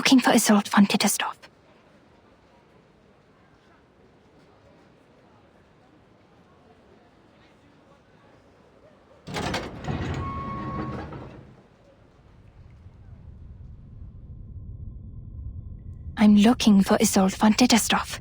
looking for Isolde von Tittersdorf. I'm looking for Isolde von Tittersdorf.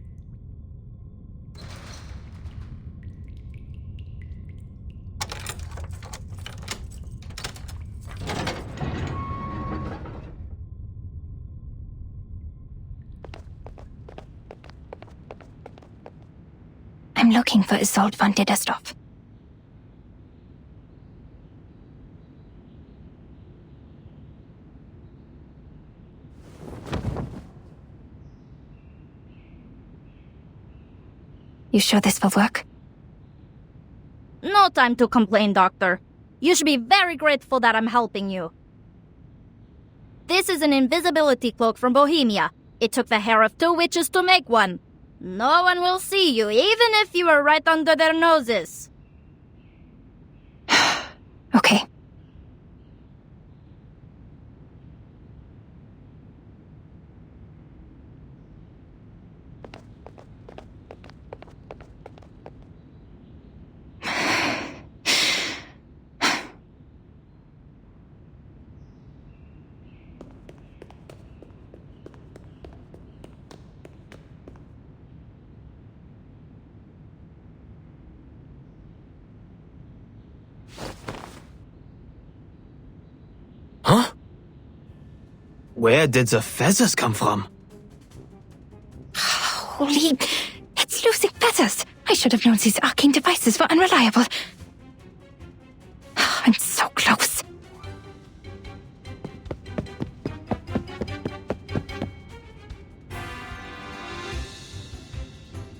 I'm looking for Isolde von Tittersdorf. You sure this will work? No time to complain, Doctor. You should be very grateful that I'm helping you. This is an invisibility cloak from Bohemia. It took the hair of 2 witches to make one. No one will see you, even if you are right under their noses. Okay. Huh? Where did the feathers come from? Holy... It's losing feathers! I should have known these arcane devices were unreliable. I'm so close.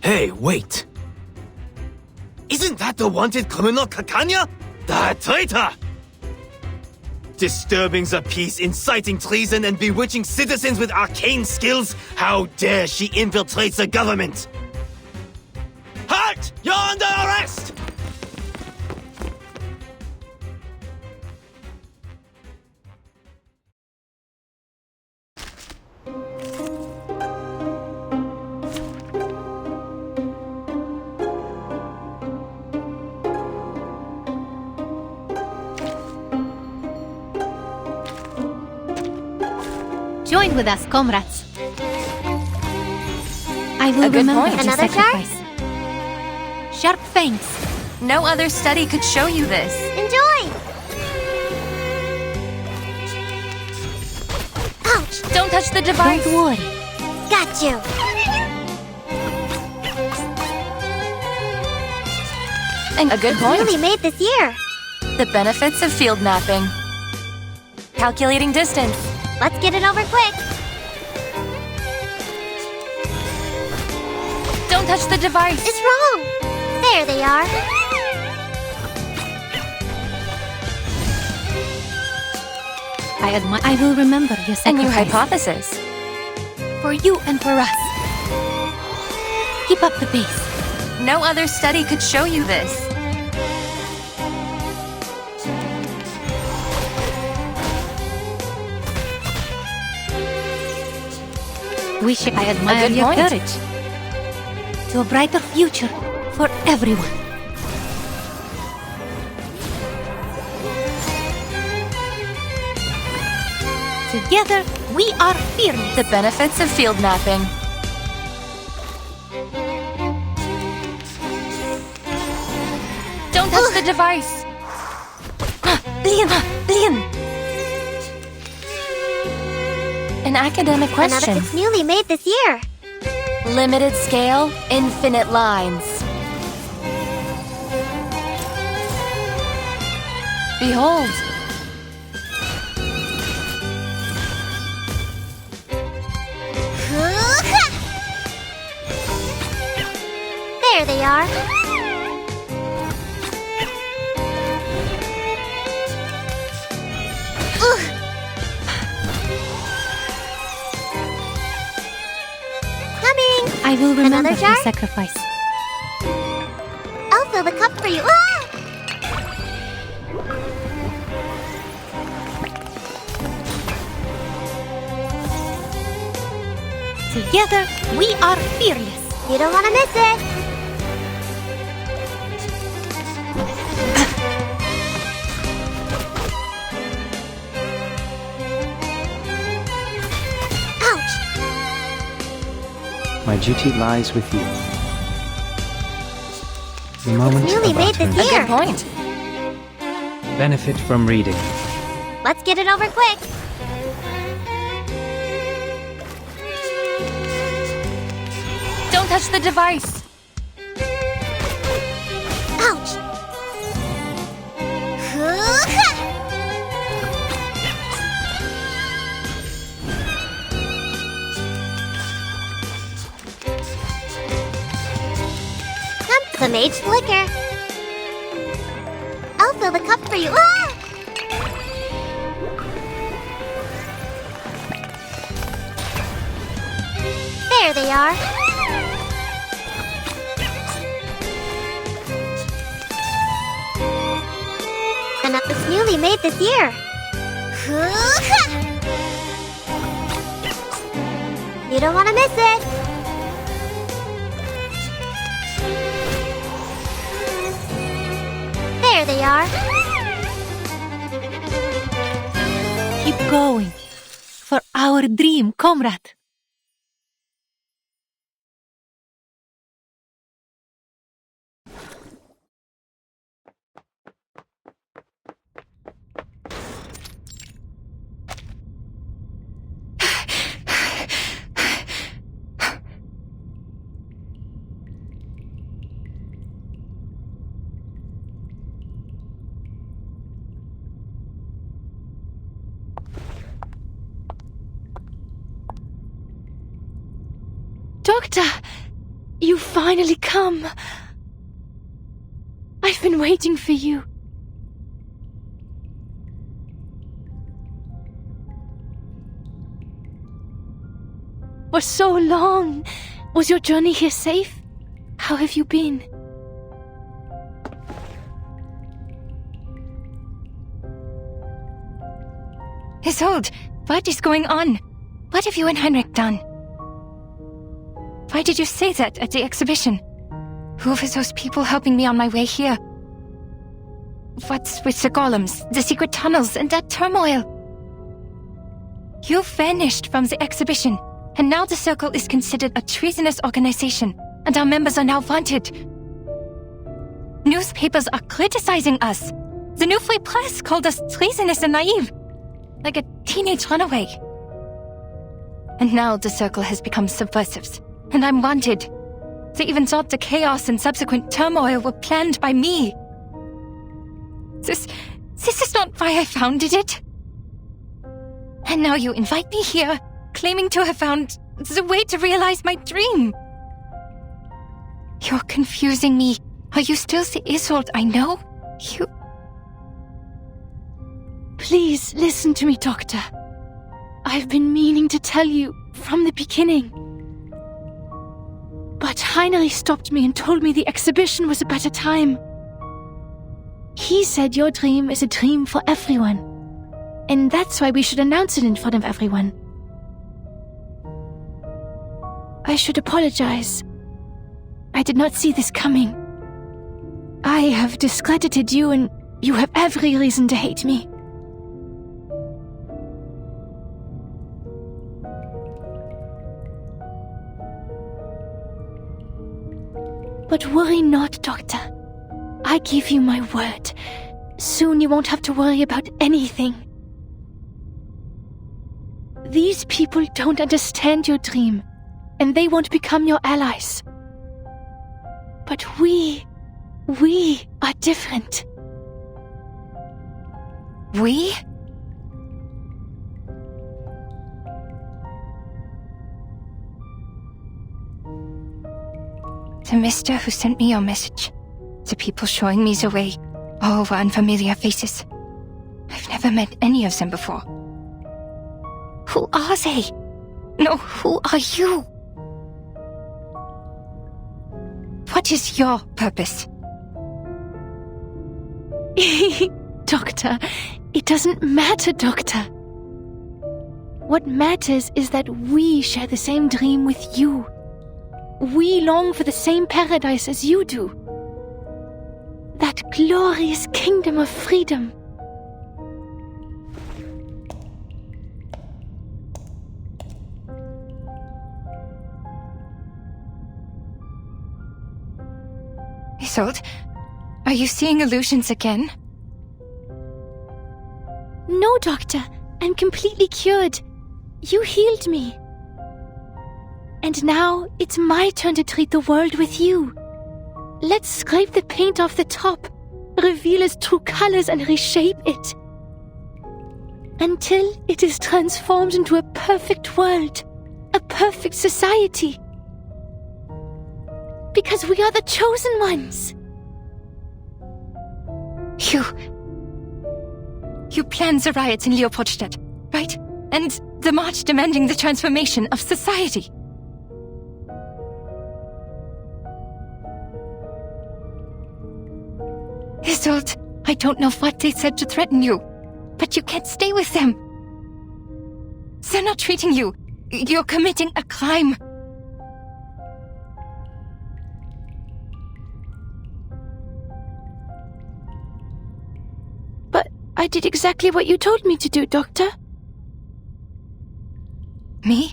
Hey, wait. Isn't that the wanted criminal Kakanya? The traitor! Disturbing the peace, inciting treason, and bewitching citizens with arcane skills? How dare she infiltrate the government? Halt! You're under arrest! Join with us, comrades. I will A good remember point. your Another sacrifice. Sharp fangs. No other study could show you this. Enjoy! Ouch! Don't touch the device. Don't worry. Got you! And a good point. Newly made this year. The benefits of field mapping. Calculating distance. Let's get it over quick. Don't touch the device. It's wrong. There they are. I will remember your A new sacrifice. hypothesis. For you and for us. Keep up the pace. No other study could show you this. I admire good your point. courage. To a brighter future for everyone. Together, we are fearless. The benefits of field mapping. Don't touch the device. Blin! An academic question. It's newly made this year. Limited scale, infinite lines. Behold. There they are. Coming! I will remember Another your jar? sacrifice. I'll fill the cup for you. Ah! Together, we are furious. You don't want to miss it. Ouch! My duty lies with you. The moment Newly of made this utterance. year. Good point. Benefit from reading. Let's get it over quick. Don't touch the device. Ouch! Some aged liquor. I'll fill the cup for you. Ah! There they are. And that was newly made this year. You don't want to miss it. There they are. Keep going. For our dream, comrade. Doctor, you finally come. I've been waiting for you. For so long. Was your journey here safe? How have you been? Isolde, what is going on? What have you and Heinrich done? Why did you say that at the exhibition? Who were those people helping me on my way here? What's with the golems, the secret tunnels, and that turmoil? You vanished from the exhibition, and now the Circle is considered a treasonous organization, and our members are now wanted. Newspapers are criticizing us. The New Free Press called us treasonous and naive, like a teenage runaway. And now the Circle has become subversives, and I'm wanted. They even thought the chaos and subsequent turmoil were planned by me. This is not why I founded it. And now you invite me here, claiming to have found the way to realize my dream. You're confusing me. Are you still the Isolde I know? You... Please listen to me, Doctor. I've been meaning to tell you from the beginning. But Heinrich stopped me and told me the exhibition was a better time. He said your dream is a dream for everyone. And that's why we should announce it in front of everyone. I should apologize. I did not see this coming. I have discredited you, and you have every reason to hate me. But worry not, Doctor. I give you my word. Soon you won't have to worry about anything. These people don't understand your dream, and they won't become your allies. But we are different. We? The mister who sent me your message. The people showing me the way. All were unfamiliar faces. I've never met any of them before. Who are they? No, who are you? What is your purpose? Doctor, it doesn't matter, Doctor. What matters is that we share the same dream with you. We long for the same paradise as you do. That glorious kingdom of freedom. Isolde, are you seeing illusions again? No, Doctor. I'm completely cured. You healed me. And now it's my turn to treat the world with you. Let's scrape the paint off the top, reveal its true colors and reshape it. Until it is transformed into a perfect world, a perfect society. Because we are the chosen ones. You planned the riots in Leopoldstadt, right? And the march demanding the transformation of society. Isolde, I don't know what they said to threaten you, but you can't stay with them. They're not treating you. You're committing a crime. But I did exactly what you told me to do, Doctor. Me?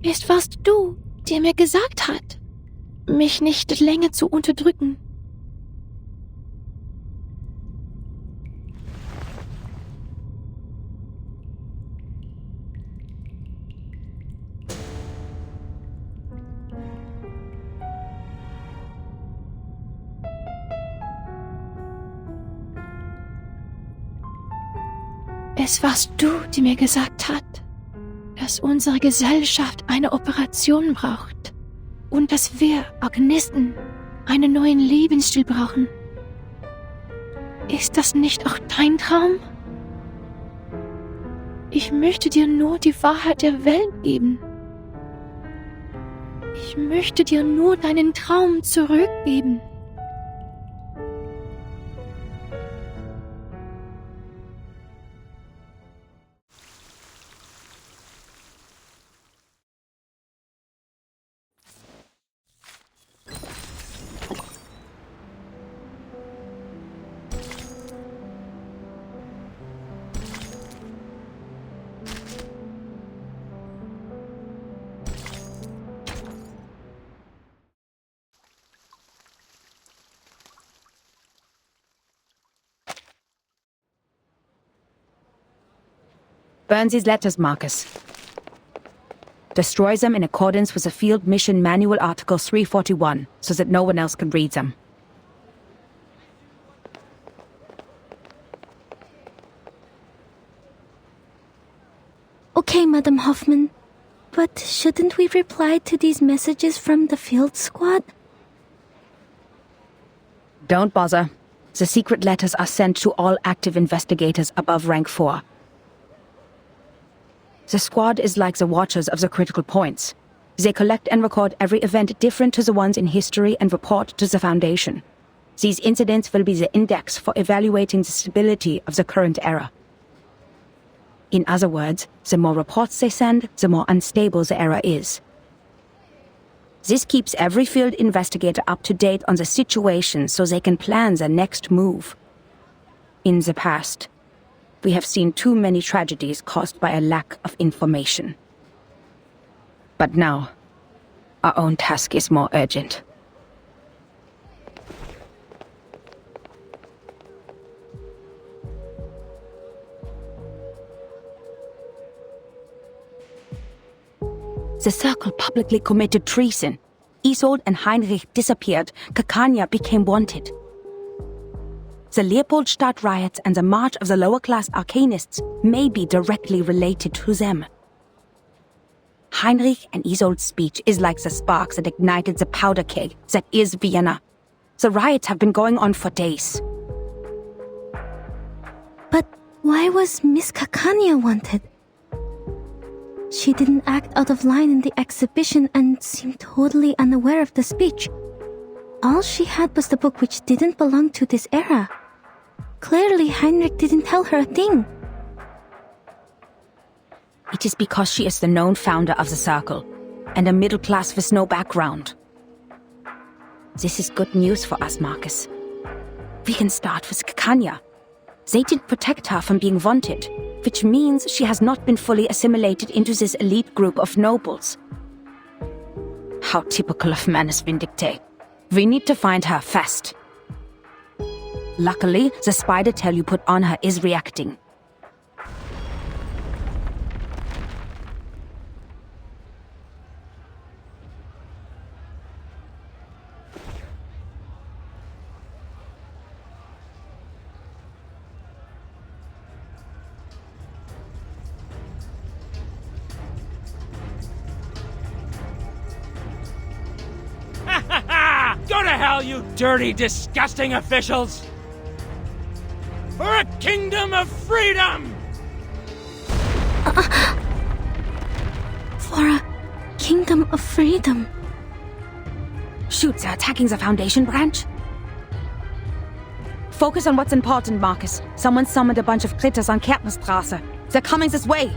Es warst du, der mir gesagt hat, mich nicht länger zu unterdrücken. Es warst du, die mir gesagt hat, dass unsere Gesellschaft eine Operation braucht und dass wir Organisten einen neuen Lebensstil brauchen. Ist das nicht auch dein Traum? Ich möchte dir nur die Wahrheit der Welt geben. Ich möchte dir nur deinen Traum zurückgeben. Burn these letters, Marcus. Destroy them in accordance with the Field Mission Manual Article 341, so that no one else can read them. Okay, Madam Hoffman. But shouldn't we reply to these messages from the field squad? Don't bother. The secret letters are sent to all active investigators above rank 4. The squad is like the watchers of the critical points. They collect and record every event different to the ones in history and report to the Foundation. These incidents will be the index for evaluating the stability of the current era. In other words, the more reports they send, the more unstable the era is. This keeps every field investigator up to date on the situation so they can plan their next move. In the past, we have seen too many tragedies caused by a lack of information. But now, our own task is more urgent. The Circle publicly committed treason. Isolde and Heinrich disappeared. Campania became wanted. The Leopoldstadt riots and the march of the lower-class arcanists may be directly related to them. Heinrich and Isolde's speech is like the spark that ignited the powder keg that is Vienna. The riots have been going on for days. But why was Miss Campania wanted? She didn't act out of line in the exhibition and seemed totally unaware of the speech. All she had was the book which didn't belong to this era. Clearly, Heinrich didn't tell her a thing. It is because she is the known founder of the Circle, and a middle class with no background. This is good news for us, Marcus. We can start with Kanya. They didn't protect her from being wanted, which means she has not been fully assimilated into this elite group of nobles. How typical of Manus Vindicte. We need to find her fast. Luckily, the spider tail you put on her is reacting. Go to hell, you dirty, disgusting officials! For a kingdom of freedom! For a kingdom of freedom. Shoot, they're attacking the Foundation branch. Focus on what's important, Marcus. Someone summoned a bunch of critters on Kärtnerstraße. They're coming this way.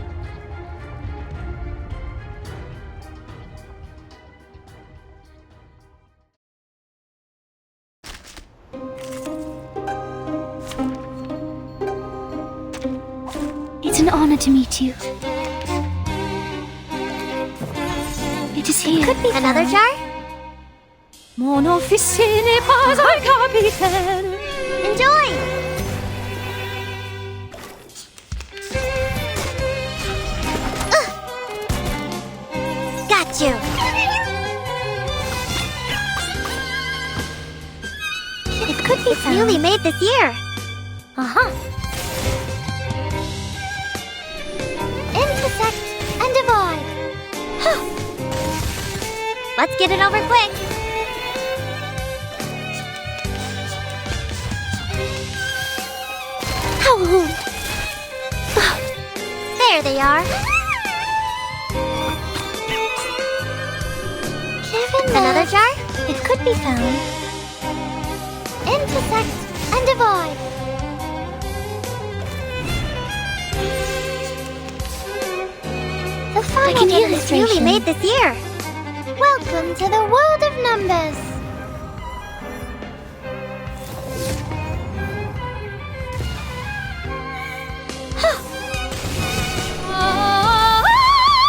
It's an honor to meet you. It is here. Could be another jar? Mon officier n'est pas un capitaine. Enjoy! Got you! It could be found. Newly made this year. Uh-huh. Intersect and divide. Huh. Let's get it over quick. There they are. Given another jar? It could be found. Intersect and divide. The final demonstration newly made this year. Welcome to the world of numbers.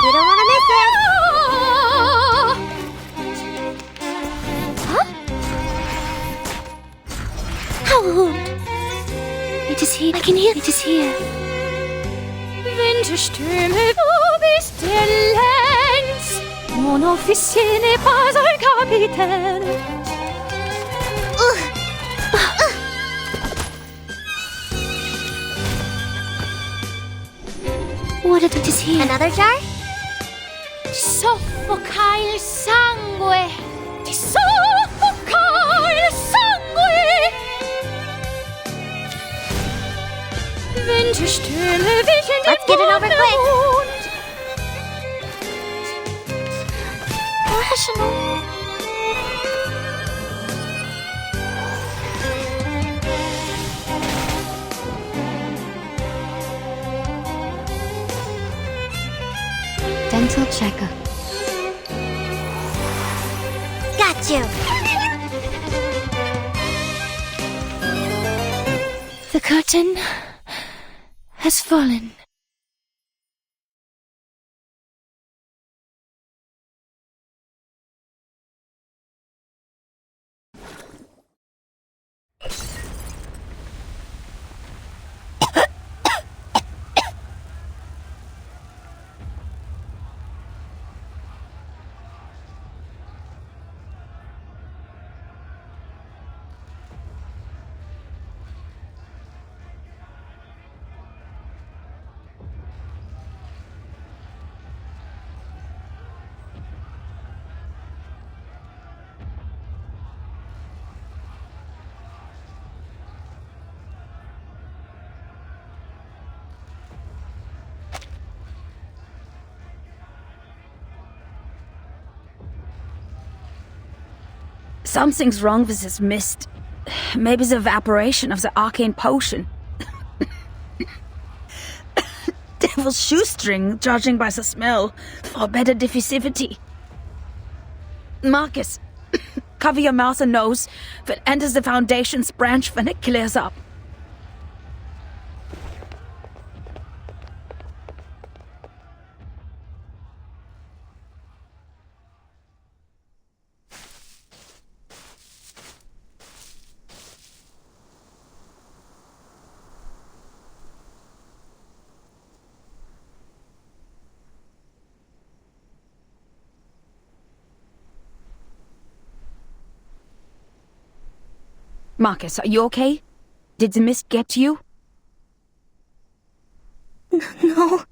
You don't want to miss it. Huh? It is here. I can hear it is here. Winterstürme, wo bist der Lenz? Mon officier n'est pas un capitaine. What if it is here? Another jar? Soffoca il sangue. Ti soffoca il sangue. Winterstürme wischen Let's get it over quick. Rational. Dental checker. Got you. The curtain has fallen. Something's wrong with this mist. Maybe the evaporation of the arcane potion. Devil's shoestring, judging by the smell, for better diffusivity. Marcus, cover your mouth and nose, but enter the Foundation's branch when it clears up. Marcus, are you okay? Did the mist get to you? No.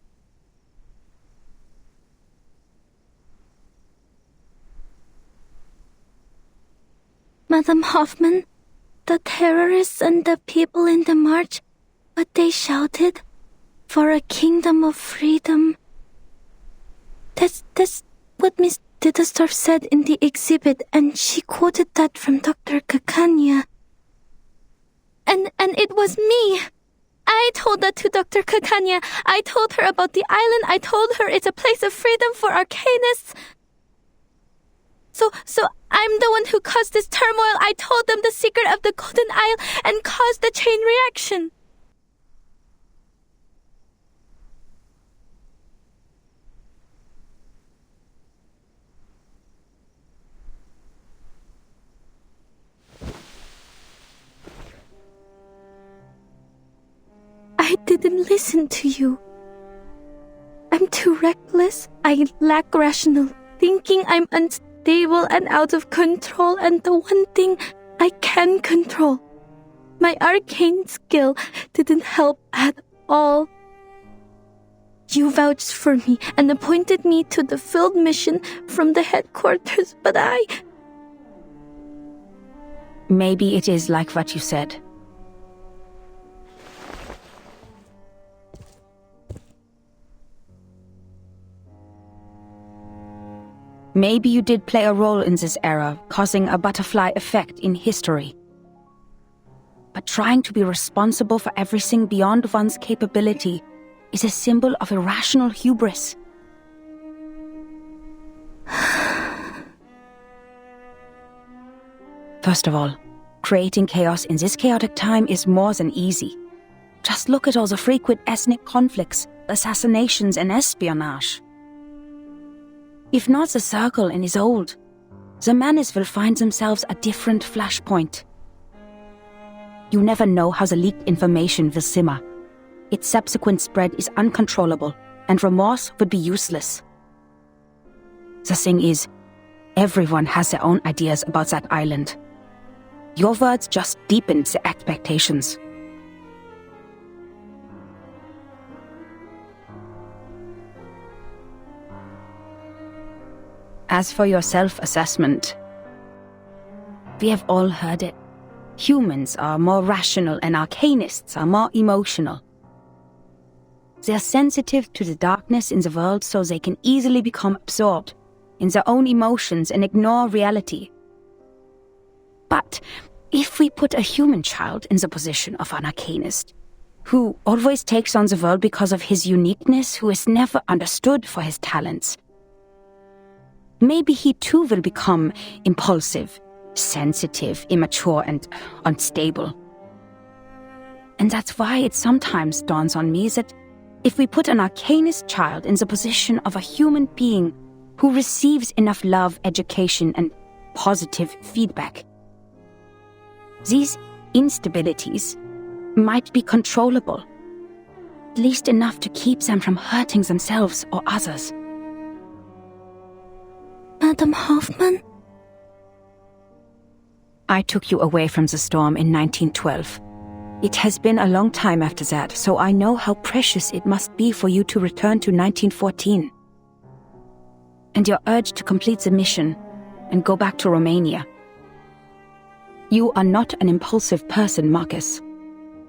Madam Hoffman, the terrorists and the people in the march, what they shouted? For a kingdom of freedom. That's what Miss Dittersdorf said in the exhibit, and she quoted that from Dr. Kakanya. And it was me. I told that to Dr. Kakanya. I told her about the island. I told her it's a place of freedom for arcanists. So I'm the one who caused this turmoil. I told them the secret of the Golden Isle and caused the chain reaction. I didn't listen to you. I'm too reckless. I lack rational thinking. I'm unstable and out of control. And the one thing I can control, my arcane skill, didn't help at all. You vouched for me and appointed me to the field mission from the headquarters, but Maybe it is like what you said. Maybe you did play a role in this era, causing a butterfly effect in history. But trying to be responsible for everything beyond one's capability is a symbol of irrational hubris. First of all, creating chaos in this chaotic time is more than easy. Just look at all the frequent ethnic conflicts, assassinations, and espionage. If not the Circle and his old, the Manus will find themselves a different flashpoint. You never know how the leaked information will simmer. Its subsequent spread is uncontrollable, and remorse would be useless. The thing is, everyone has their own ideas about that island. Your words just deepened the expectations. As for your self-assessment, we have all heard it. Humans are more rational and arcanists are more emotional. They are sensitive to the darkness in the world so they can easily become absorbed in their own emotions and ignore reality. But if we put a human child in the position of an arcanist, who always takes on the world because of his uniqueness, who is never understood for his talents, maybe he too will become impulsive, sensitive, immature, and unstable. And that's why it sometimes dawns on me that if we put an arcanist child in the position of a human being who receives enough love, education, and positive feedback, these instabilities might be controllable, at least enough to keep them from hurting themselves or others. Madam Hoffman? I took you away from the storm in 1912. It has been a long time after that, so I know how precious it must be for you to return to 1914. And your urge to complete the mission and go back to Romania. You are not an impulsive person, Marcus.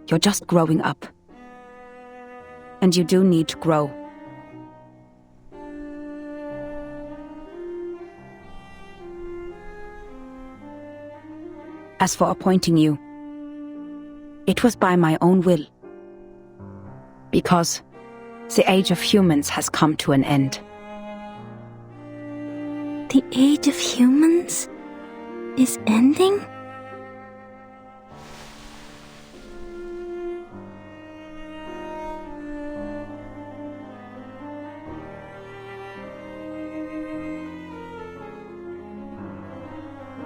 You're just growing up. And you do need to grow. As for appointing you, it was by my own will. Because the age of humans has come to an end. The age of humans is ending?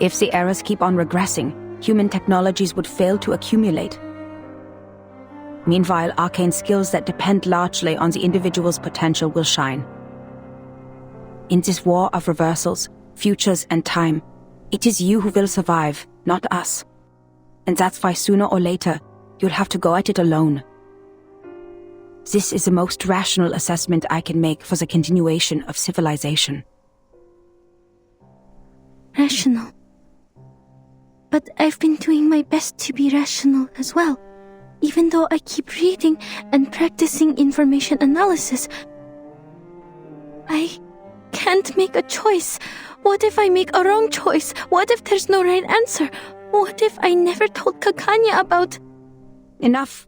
If the eras keep on regressing, human technologies would fail to accumulate. Meanwhile, arcane skills that depend largely on the individual's potential will shine. In this war of reversals, futures and time, it is you who will survive, not us. And that's why sooner or later, you'll have to go at it alone. This is the most rational assessment I can make for the continuation of civilization. Rational. But I've been doing my best to be rational as well. Even though I keep reading and practicing information analysis, I can't make a choice. What if I make a wrong choice? What if there's no right answer? What if I never told Kakanya about... Enough.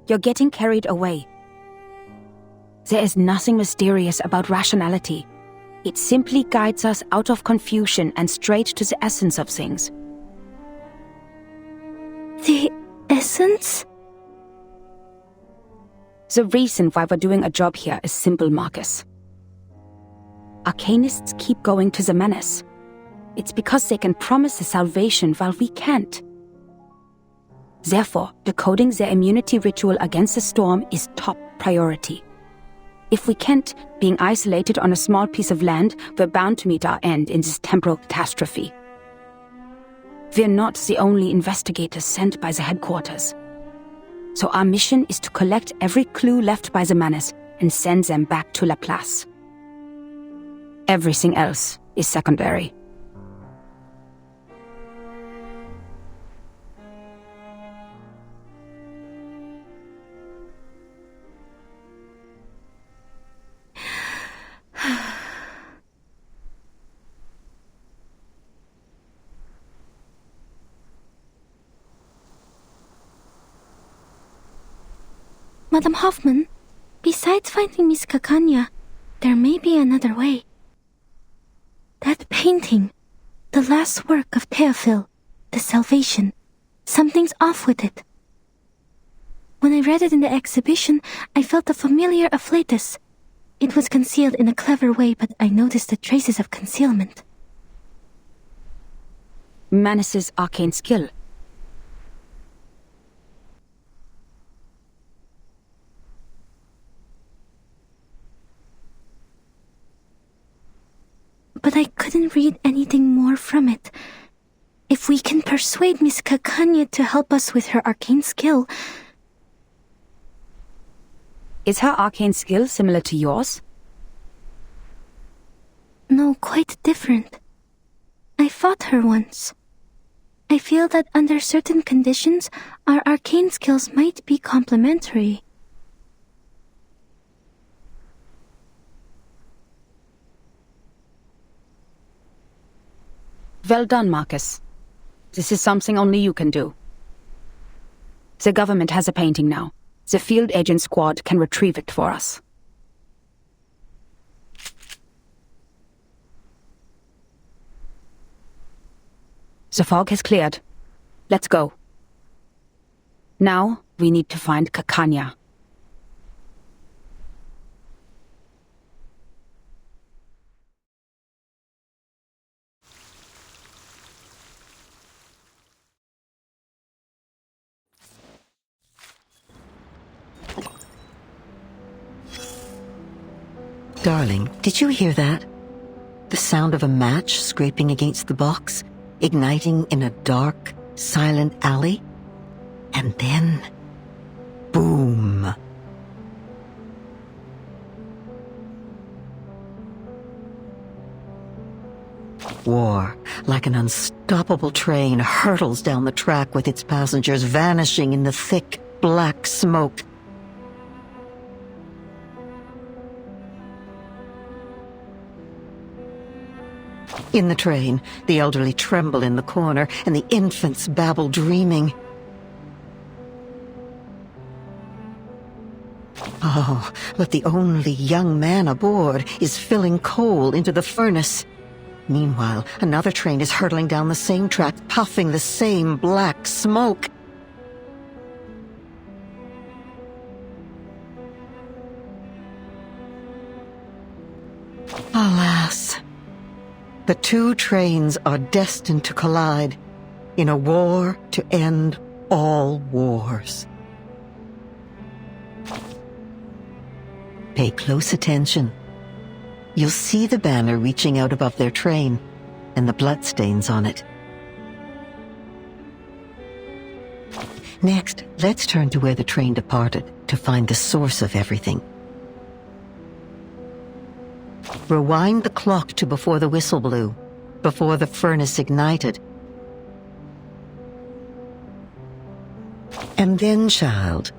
You're getting carried away. There is nothing mysterious about rationality. It simply guides us out of confusion and straight to the essence of things. The essence? The reason why we're doing a job here is simple, Marcus. Arcanists keep going to the menace. It's because they can promise the salvation while we can't. Therefore, decoding their immunity ritual against the storm is top priority. If we can't, being isolated on a small piece of land, we're bound to meet our end in this temporal catastrophe. We're not the only investigators sent by the headquarters. So our mission is to collect every clue left by the menace and send them back to Laplace. Everything else is secondary. Madam Hoffman, besides finding Miss Kakanya, there may be another way. That painting, the last work of Theophil, The Salvation, something's off with it. When I read it in the exhibition, I felt a familiar afflatus. It was concealed in a clever way, but I noticed the traces of concealment. Manus's arcane skill. But I couldn't read anything more from it. If we can persuade Miss Kakanya to help us with her arcane skill... Is her arcane skill similar to yours? No, quite different. I fought her once. I feel that under certain conditions, our arcane skills might be complementary. Well done, Marcus. This is something only you can do. The government has a painting now. The field agent squad can retrieve it for us. The fog has cleared. Let's go. Now, we need to find Kakanya. Darling, did you hear that? The sound of a match scraping against the box, igniting in a dark, silent alley. And then... boom! War, like an unstoppable train, hurtles down the track with its passengers vanishing in the thick, black smoke. In the train, the elderly tremble in the corner, and the infants babble dreaming. Oh, but the only young man aboard is filling coal into the furnace. Meanwhile, another train is hurtling down the same track, puffing the same black smoke. Alas, the two trains are destined to collide in a war to end all wars. Pay close attention. You'll see the banner reaching out above their train and the bloodstains on it. Next, let's turn to where the train departed to find the source of everything. Rewind the clock to before the whistle blew, before the furnace ignited. And then, child,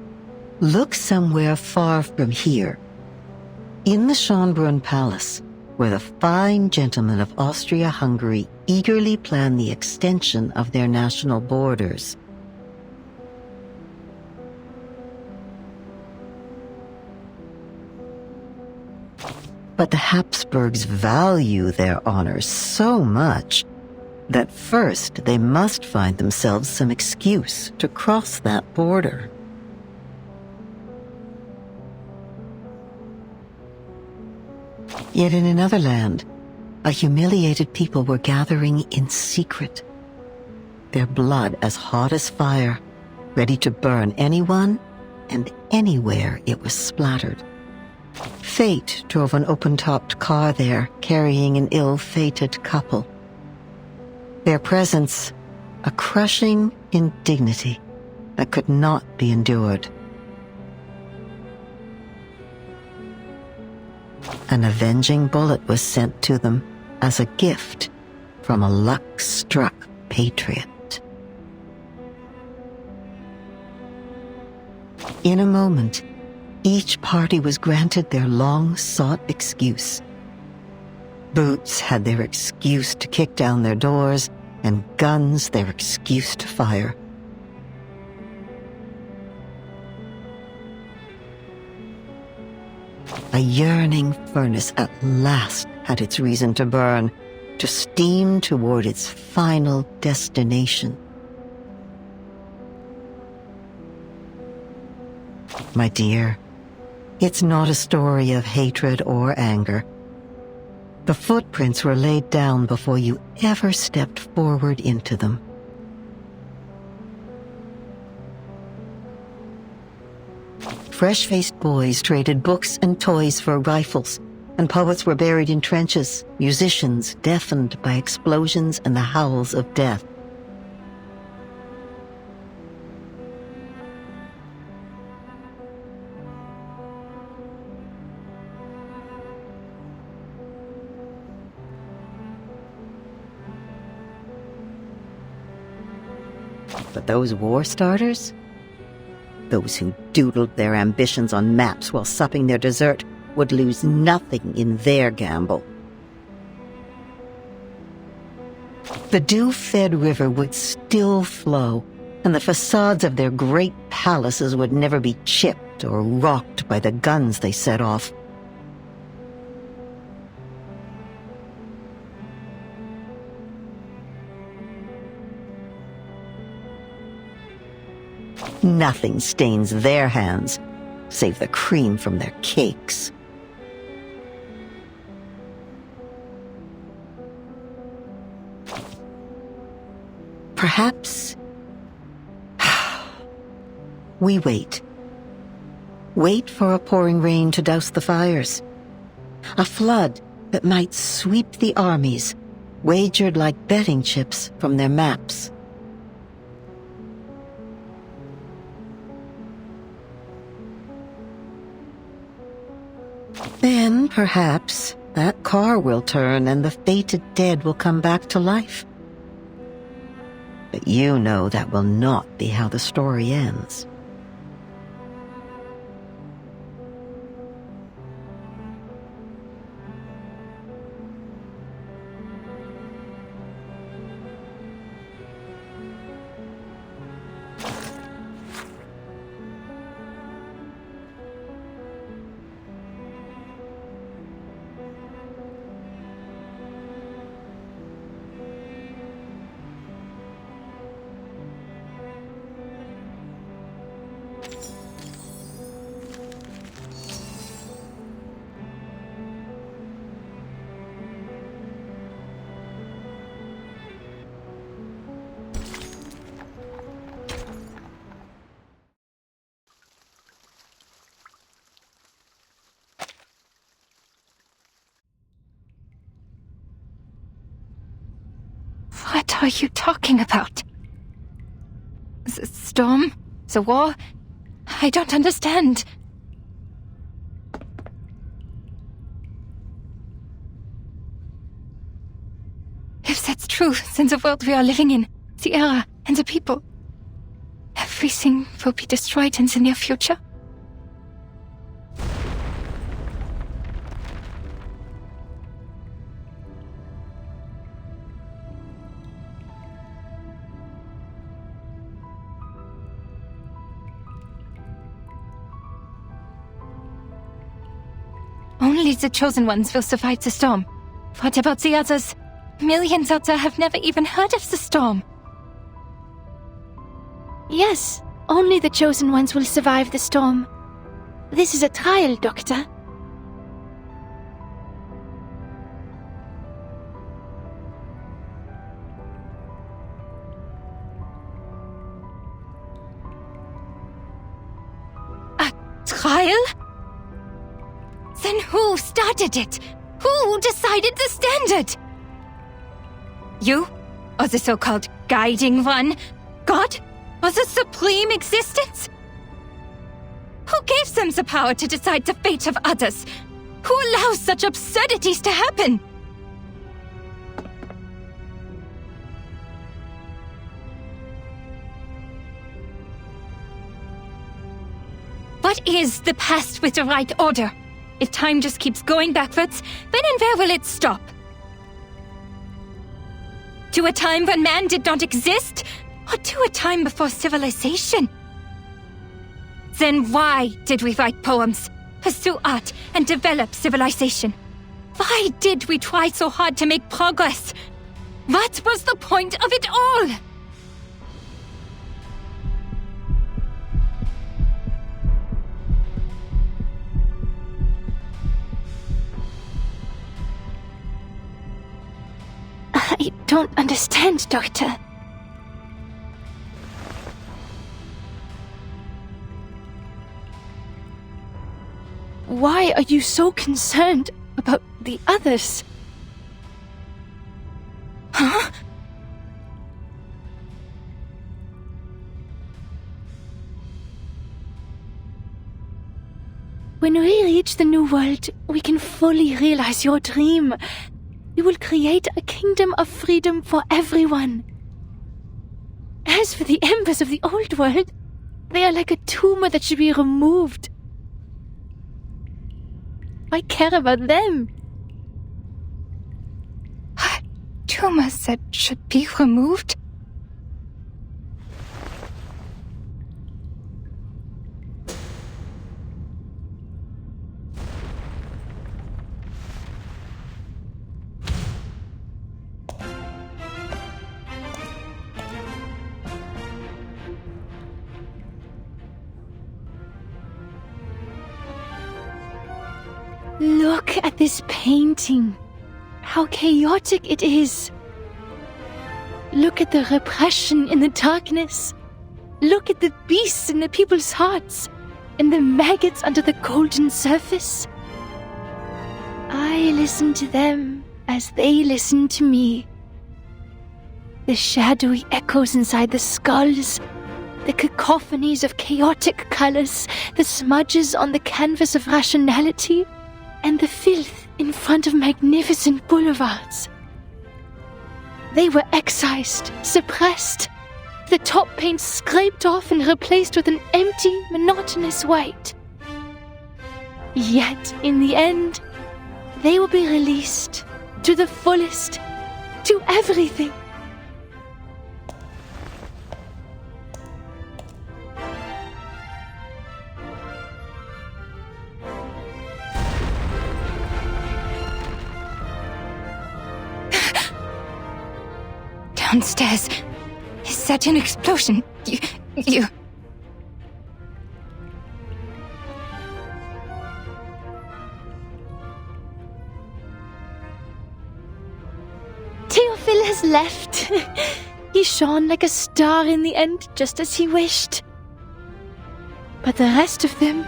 look somewhere far from here. In the Schönbrunn Palace, where the fine gentlemen of Austria-Hungary eagerly plan the extension of their national borders. But the Habsburgs value their honor so much that first they must find themselves some excuse to cross that border. Yet in another land, a humiliated people were gathering in secret, their blood as hot as fire, ready to burn anyone and anywhere it was splattered. Fate drove an open-topped car there, carrying an ill-fated couple. Their presence, a crushing indignity that could not be endured. An avenging bullet was sent to them as a gift from a luck-struck patriot. In a moment, each party was granted their long-sought excuse. Boots had their excuse to kick down their doors, and guns their excuse to fire. A yearning furnace at last had its reason to burn, to steam toward its final destination. My dear, it's not a story of hatred or anger. The footprints were laid down before you ever stepped forward into them. Fresh-faced boys traded books and toys for rifles, and poets were buried in trenches, musicians deafened by explosions and the howls of death. But those war starters? Those who doodled their ambitions on maps while supping their dessert would lose nothing in their gamble. The dew-fed river would still flow, and the facades of their great palaces would never be chipped or rocked by the guns they set off. Nothing stains their hands, save the cream from their cakes. Perhaps we wait. Wait for a pouring rain to douse the fires. A flood that might sweep the armies, wagered like betting chips from their maps. Then, perhaps, that car will turn and the fated dead will come back to life. But you know that will not be how the story ends. What are you talking about? The storm? The war? I don't understand. If that's true, then the world we are living in, the era, and the people, everything will be destroyed in the near future. Only the chosen ones will survive the storm. What about the others? Millions out there have never even heard of the storm. Yes, only the chosen ones will survive the storm. This is a trial, Doctor. A trial? Then who started it? Who decided the standard? You? Or the so-called guiding one? God? Or the supreme existence? Who gave them the power to decide the fate of others? Who allows such absurdities to happen? What is the past with the right order? If time just keeps going backwards, when and where will it stop? To a time when man did not exist? Or to a time before civilization? Then why did we write poems, pursue art, and develop civilization? Why did we try so hard to make progress? What was the point of it all? I don't understand, Doctor. Why are you so concerned about the others? Huh? When we reach the new world, we can fully realize your dream. We will create a kingdom of freedom for everyone. As for the embers of the old world, they are like a tumor that should be removed. I care about them. Tumors that should be removed? Look at this painting. How chaotic it is. Look at the repression in the darkness. Look at the beasts in the people's hearts and the maggots under the golden surface. I listen to them as they listen to me. The shadowy echoes inside the skulls, the cacophonies of chaotic colors, the smudges on the canvas of rationality, and the filth in front of magnificent boulevards. They were excised, suppressed, the top paint scraped off and replaced with an empty, monotonous white. Yet, in the end, they will be released to the fullest, to everything. Downstairs. Is that an explosion? You... Theophil has left. He shone like a star in the end, just as he wished. But the rest of them,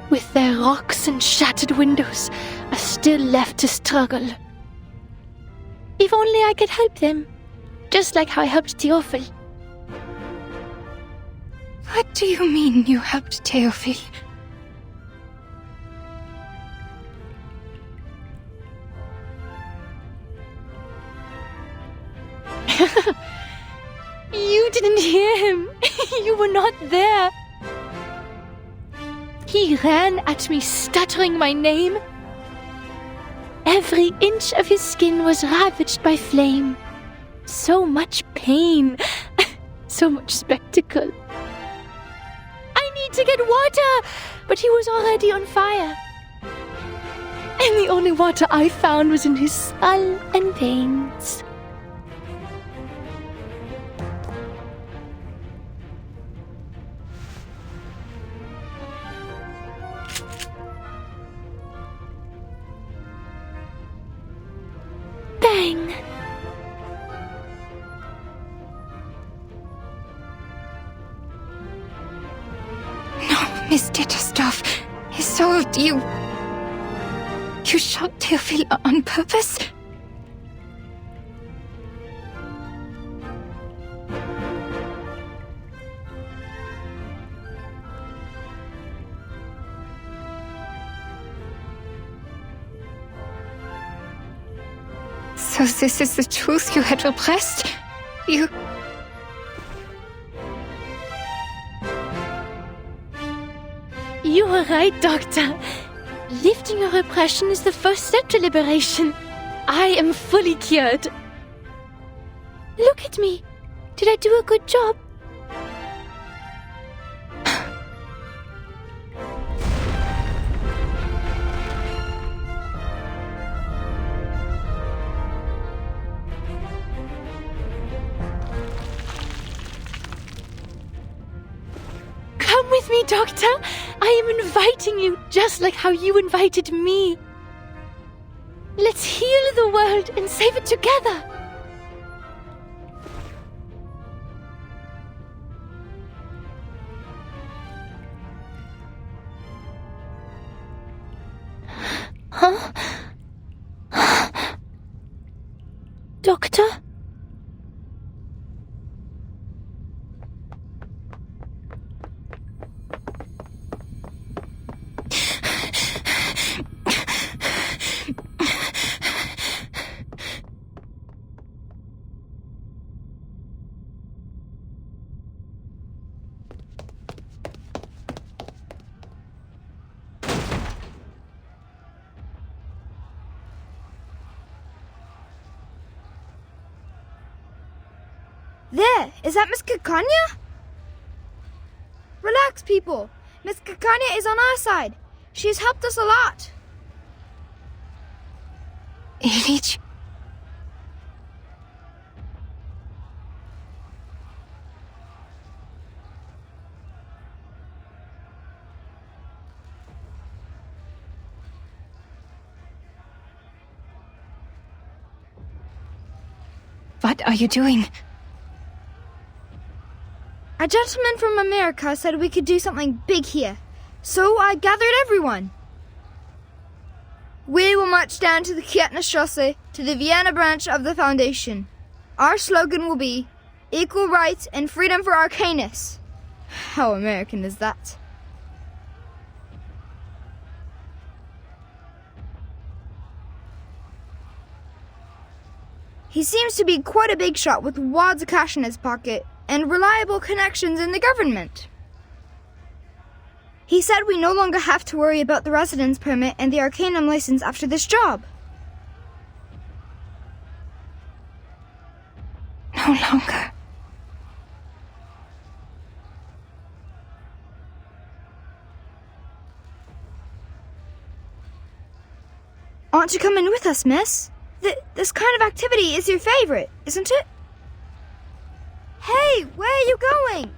with their rocks and shattered windows, are still left to struggle. If only I could help them. just like how I helped Theophil. What do you mean you helped Theophil? You didn't hear him. You were not there. He ran at me, stuttering my name. Every inch of his skin was ravaged by flame. So much pain. So much spectacle. I need to get water! But he was already on fire. And the only water I found was in his skull and veins. Bang! No, Mr. Tostov, Isolde, you shot Theophil on purpose? So this is the truth you had repressed? You were right, Doctor. Lifting your repression is the first step to liberation. I am fully cured. Look at me. Did I do a good job? Come with me, Doctor. I am inviting you, just like how you invited me. Let's heal the world and save it together. Huh? Doctor? There! Is that Miss Kikanya? Relax, people. Miss Kikanya is on our side. She has helped us a lot. Ilyich? What are you doing? A gentleman from America said we could do something big here, so I gathered everyone. We will march down to the Kiettnerstrasse to the Vienna branch of the Foundation. Our slogan will be, equal rights and freedom for Arcanus. How American is that? He seems to be quite a big shot with wads of cash in his pocket and reliable connections in the government. He said we no longer have to worry about the residence permit and the Arcanum license after this job. No longer. Want to come in with us, miss? This kind of activity is your favorite, isn't it? Hey, where are you going?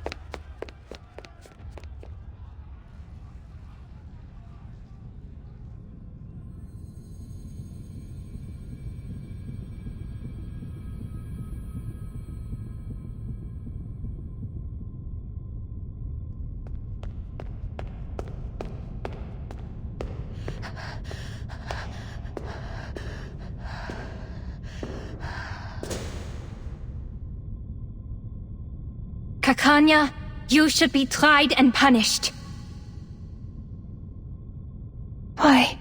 Kakanya, you should be tried and punished. Why?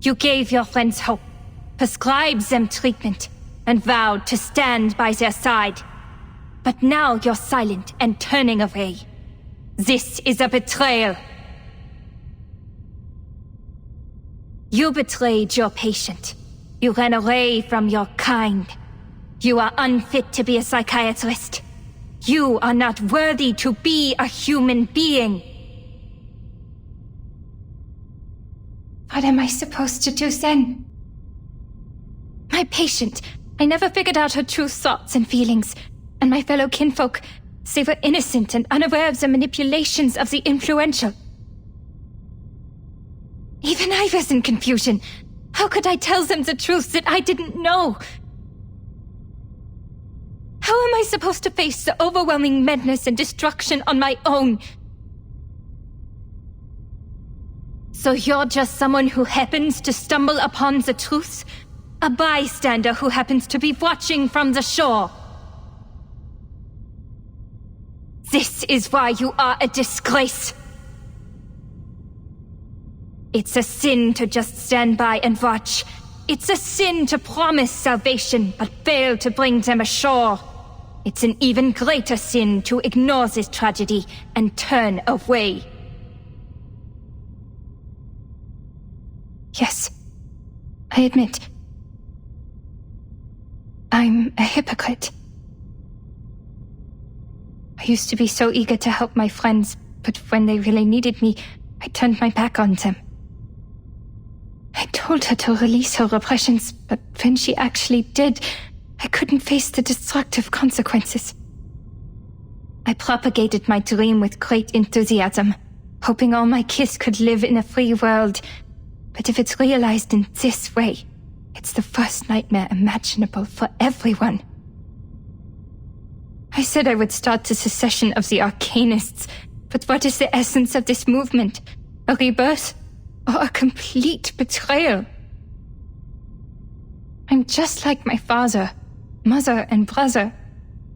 You gave your friends hope, prescribed them treatment, and vowed to stand by their side. But now you're silent and turning away. This is a betrayal. You betrayed your patient. You ran away from your kind. You are unfit to be a psychiatrist. You are not worthy to be a human being. What am I supposed to do then? My patient, I never figured out her true thoughts and feelings. And my fellow kinfolk, they were innocent and unaware of the manipulations of the influential. Even I was in confusion. How could I tell them the truth that I didn't know? How am I supposed to face the overwhelming madness and destruction on my own? So you're just someone who happens to stumble upon the truth? A bystander who happens to be watching from the shore? This is why you are a disgrace. It's a sin to just stand by and watch. It's a sin to promise salvation, but fail to bring them ashore. It's an even greater sin to ignore this tragedy and turn away. Yes, I admit. I'm a hypocrite. I used to be so eager to help my friends, but when they really needed me, I turned my back on them. I told her to release her repressions, but when she actually did, I couldn't face the destructive consequences. I propagated my dream with great enthusiasm, hoping all my kids could live in a free world. But if it's realized in this way, it's the worst nightmare imaginable for everyone. I said I would start the secession of the Arcanists, but what is the essence of this movement? A rebirth? Or a complete betrayal? I'm just like my father, mother, and brother,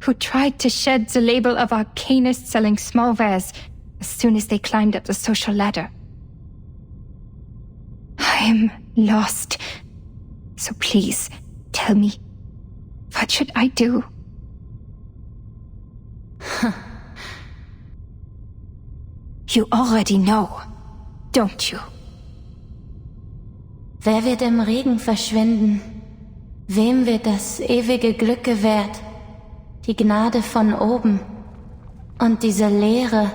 who tried to shed the label of Arcanist selling small wares as soon as they climbed up the social ladder. I'm lost. So please, tell me, what should I do? You already know, don't you? Wer wird im Regen verschwinden? Wem wird das ewige Glück gewährt? Die Gnade von oben und diese Leere,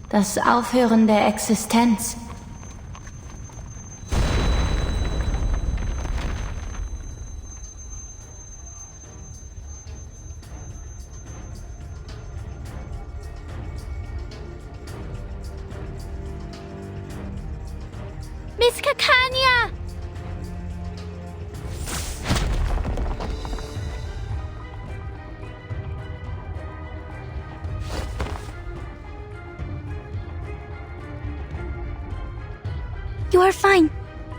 das Aufhören der Existenz. Miss Kakanya! You are fine.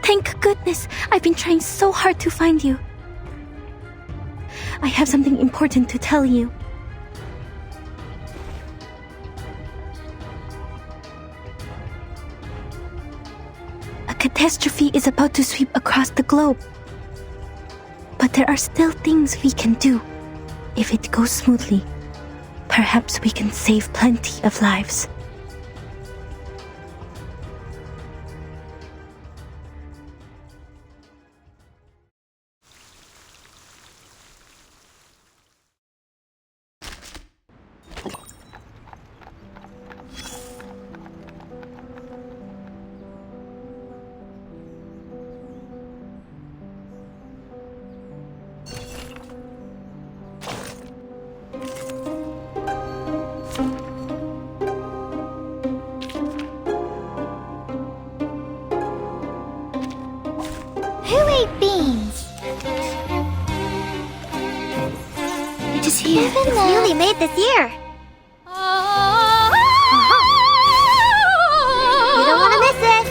Thank goodness. I've been trying so hard to find you. I have something important to tell you. A catastrophe is about to sweep across the globe. But there are still things we can do. If it goes smoothly, perhaps we can save plenty of lives. Who ate beans? It is here. It's newly made this year. You don't want to miss it.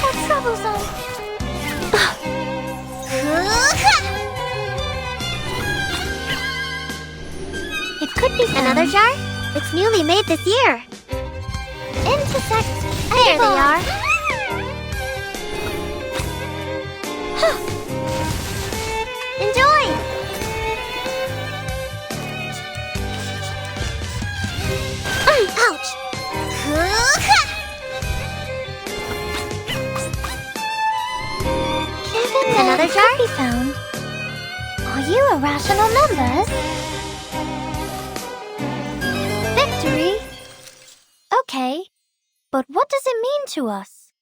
So troublesome. Another jar? It's newly made this year. Intersect. There they are. Enjoy! Ouch! Another jar? Be found. Are you irrational numbers? Victory? Okay, but what does it mean to us?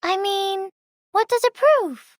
I mean, what does it prove?